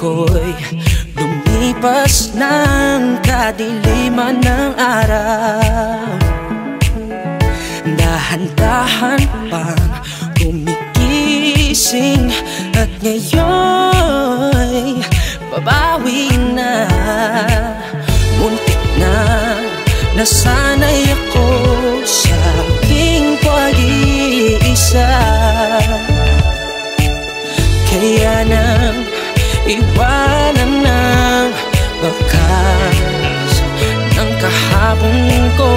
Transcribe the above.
ako'y lumipas ng kadiliman ng araw. Dahan-dahan pang gumigising at ngayon'y babawi na. Muntik na nasanay ako sa aking pag-iisa, kaya nang iwanan ng bakas ng kahapon ko.